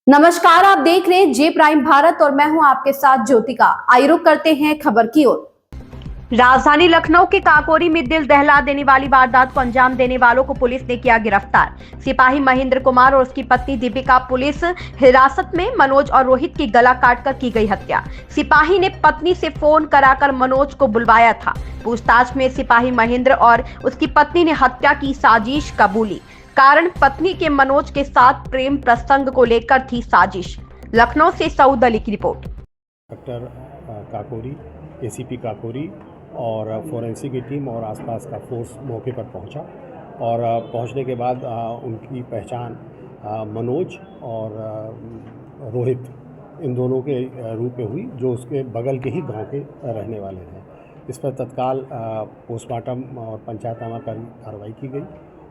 नमस्कार, आप देख रहे हैं जे प्राइम भारत और मैं हूं आपके साथ ज्योतिका। आइए रुक करते हैं खबर की ओर। राजधानी लखनऊ के काकोरी में दिल दहला देने वाली वारदात को अंजाम देने वालों को पुलिस ने किया गिरफ्तार। सिपाही महेंद्र कुमार और उसकी पत्नी दीपिका पुलिस हिरासत में। मनोज और रोहित की गला काटकर की गई हत्या। सिपाही ने पत्नी से फोन कराकर मनोज को बुलवाया था। पूछताछ में सिपाही महेंद्र और उसकी पत्नी ने हत्या की साजिश कबूली। कारण पत्नी के मनोज के साथ प्रेम प्रसंग को लेकर थी साजिश। लखनऊ से सऊद अली की report. Doctor Kakori, ACP Kakori और फोरेंसिक की टीम और आसपास का फोर्स मौके पर पहुंचा और पहुंचने के बाद उनकी पहचान मनोज और रोहित इन दोनों के रूप में हुई, जो उसके बगल के ही गांव के रहने वाले हैं। इस पर तत्काल पोस्टमार्टम और पंचायतनामा कार्रवाई की गई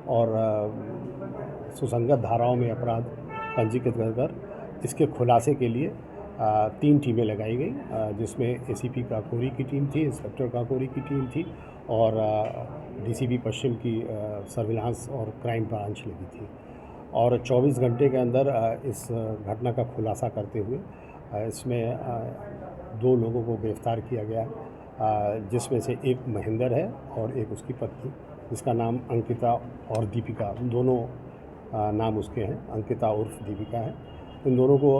और सुसंगत धाराओं में अपराध पंजीकृत कर इसके खुलासे के लिए 3 टीमें लगाई गई, जिसमें एसीपी काकोरी की टीम थी, इंस्पेक्टर काकोरी की टीम थी और डीसीपी पश्चिम की सर्विलांस और क्राइम ब्रांच लगी थी। और 24 घंटे के अंदर इस घटना का खुलासा करते हुए इसमें 2 लोगों को गिरफ्तार किया गया, जिसमें से एक महेंद्र है और एक उसकी पत्नी, जिसका नाम अंकिता और दीपिका, दोनों नाम उसके हैं, अंकिता उर्फ दीपिका है। इन दोनों को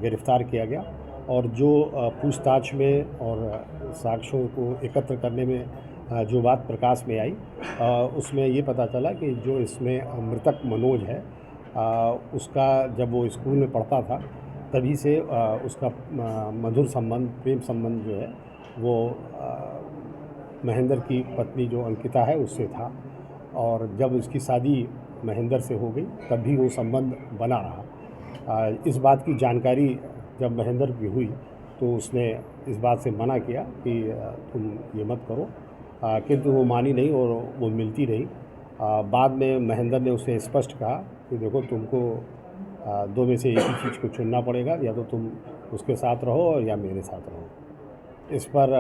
गिरफ्तार किया गया और जो पूछताछ में और साक्ष्यों को एकत्र करने में जो बात प्रकाश में आई, उसमें ये पता चला कि जो इसमें मृतक मनोज है, उसका जब वो स्कूल में पढ़ता था तभी से उसका मधुर संबंध, प्रेम संबंध जो है वो महेंद्र की पत्नी जो अंकिता है उससे था। और जब उसकी शादी महेंद्र से हो गई तब भी वो संबंध बना रहा। इस बात की जानकारी जब महेंद्र की हुई तो उसने इस बात से मना किया कि तुम ये मत करो, किंतु वो मानी नहीं और वो मिलती रही। बाद में महेंद्र ने उसे स्पष्ट कहा कि देखो, तुमको 2 में से एक ही चीज़ को चुनना पड़ेगा, या तो तुम उसके साथ रहो या मेरे साथ रहो। इस पर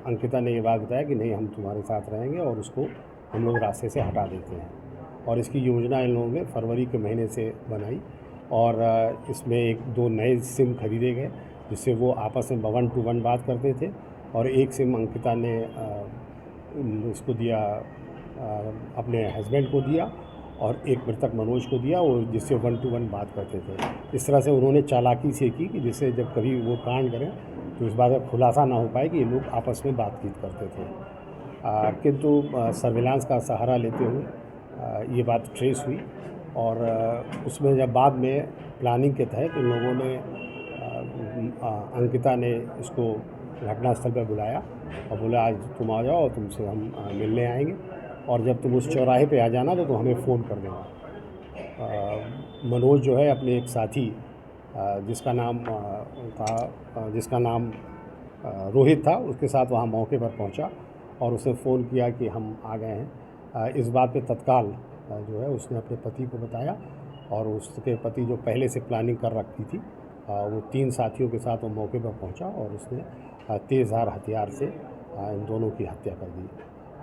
अंकिता ने ये बात बताया कि नहीं, हम तुम्हारे साथ रहेंगे और उसको हम लोग रास्ते से हटा देते हैं। और इसकी योजना इन लोगों ने फरवरी के महीने से बनाई और इसमें 1-2 नए सिम खरीदे गए, जिससे वो आपस में 1 to 1 बात करते थे। और एक सिम अंकिता ने इसको दिया, अपने हस्बैंड को दिया, और एक मृतक मनोज को दिया, और जिससे 1 to 1 बात करते थे। इस तरह से उन्होंने चालाकी से की कि जिससे जब कभी वो कांड करें तो इस बात का खुलासा ना हो पाए कि ये लोग आपस में बातचीत करते थे। किंतु सर्विलांस का सहारा लेते हुए ये बात ट्रेस हुई और उसमें जब बाद में प्लानिंग के तहत इन लोगों ने अंकिता ने इसको घटनास्थल पर बुलाया और बोला, आज तुम आ जाओ और तुमसे हम मिलने आएंगे, और जब तुम उस चौराहे पे आ जाना तो हमें फ़ोन कर देना। मनोज जो है अपने एक साथी जिसका नाम रोहित था, उसके साथ वहाँ मौके पर पहुँचा और उसने फ़ोन किया कि हम आ गए हैं। इस बात पे तत्काल जो है उसने अपने पति को बताया, और उसके पति जो पहले से प्लानिंग कर रखी थी, वो 3 साथियों के साथ वो मौके पर पहुंचा और उसने तेज़धार हथियार से इन दोनों की हत्या कर दी।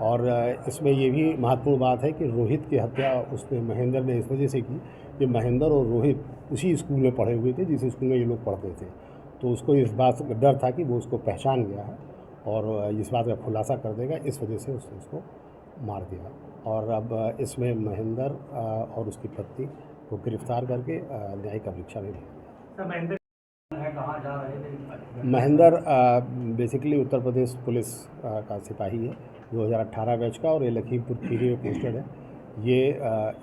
और इसमें ये भी महत्वपूर्ण बात है कि रोहित की हत्या उसने महेंद्र ने इस वजह से की कि महेंद्र और रोहित उसी स्कूल में पढ़े हुए थे जिस स्कूल में ये लोग पढ़ते थे। तो उसको इस बात का डर था कि वो उसको पहचान गया है और इस बात का खुलासा कर देगा, इस वजह से उसने उसको मार दिया। और अब इसमें महेंद्र और उसकी पत्नी को गिरफ्तार करके न्यायिक परीक्षा में भेज दिया। महेंद्र बेसिकली उत्तर प्रदेश पुलिस का सिपाही है, 2018 बैच का, और ये लखीमपुर खीरी में पोस्टेड है। ये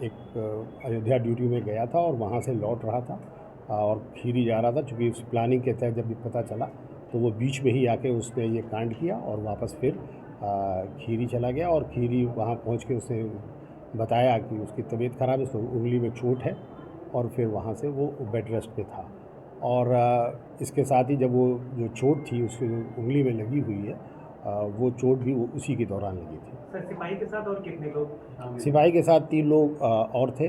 एक अयोध्या ड्यूटी में गया था और वहाँ से लौट रहा था और खीरी जा रहा था। चूँकि उस प्लानिंग के तहत जब ये पता चला तो वो बीच में ही आके उसने ये कांड किया और वापस फिर खीरी चला गया। और खीरी वहाँ पहुँच के उसने बताया कि उसकी तबीयत ख़राब है, उसको उंगली में चोट है, और फिर वहाँ से वो बेड रेस्ट पे था। और इसके साथ ही जब वो जो चोट थी उसकी उंगली में लगी हुई है, वो चोट भी उसी के दौरान लगी थी। सर, सिपाही के साथ और कितने लोग? सिपाही के साथ 3 लोग और थे,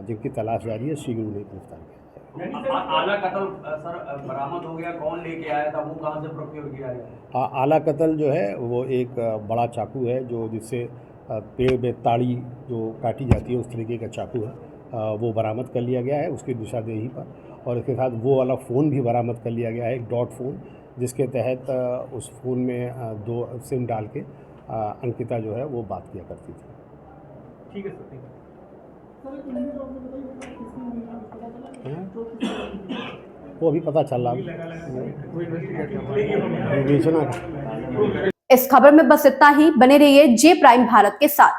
जिनकी तलाश जारी है, शीघ्र उन्हें गिरफ्तार किया। आला कत्ल सर बरामद हो गया, कौन लेके आया था, वो कहाँ से प्रोक्योर किया गया? आला कत्ल जो है वो एक बड़ा चाकू है, जो जिससे पेड़ में ताड़ी जो काटी जाती है उस तरीके का चाकू है, वो बरामद कर लिया गया है उसकी निशानदेही पर, और इसके साथ वो वाला फ़ोन भी बरामद कर लिया गया है, एक डॉट फ़ोन, जिसके तहत उस फ़ोन में 2 सिम डाल के अंकिता जो है वो बात किया करती थी। ठीक है सर, हैं? वो अभी पता चल रहा विवेचना। इस खबर में बस इतना ही। बने रहिए जे प्राइम भारत के साथ।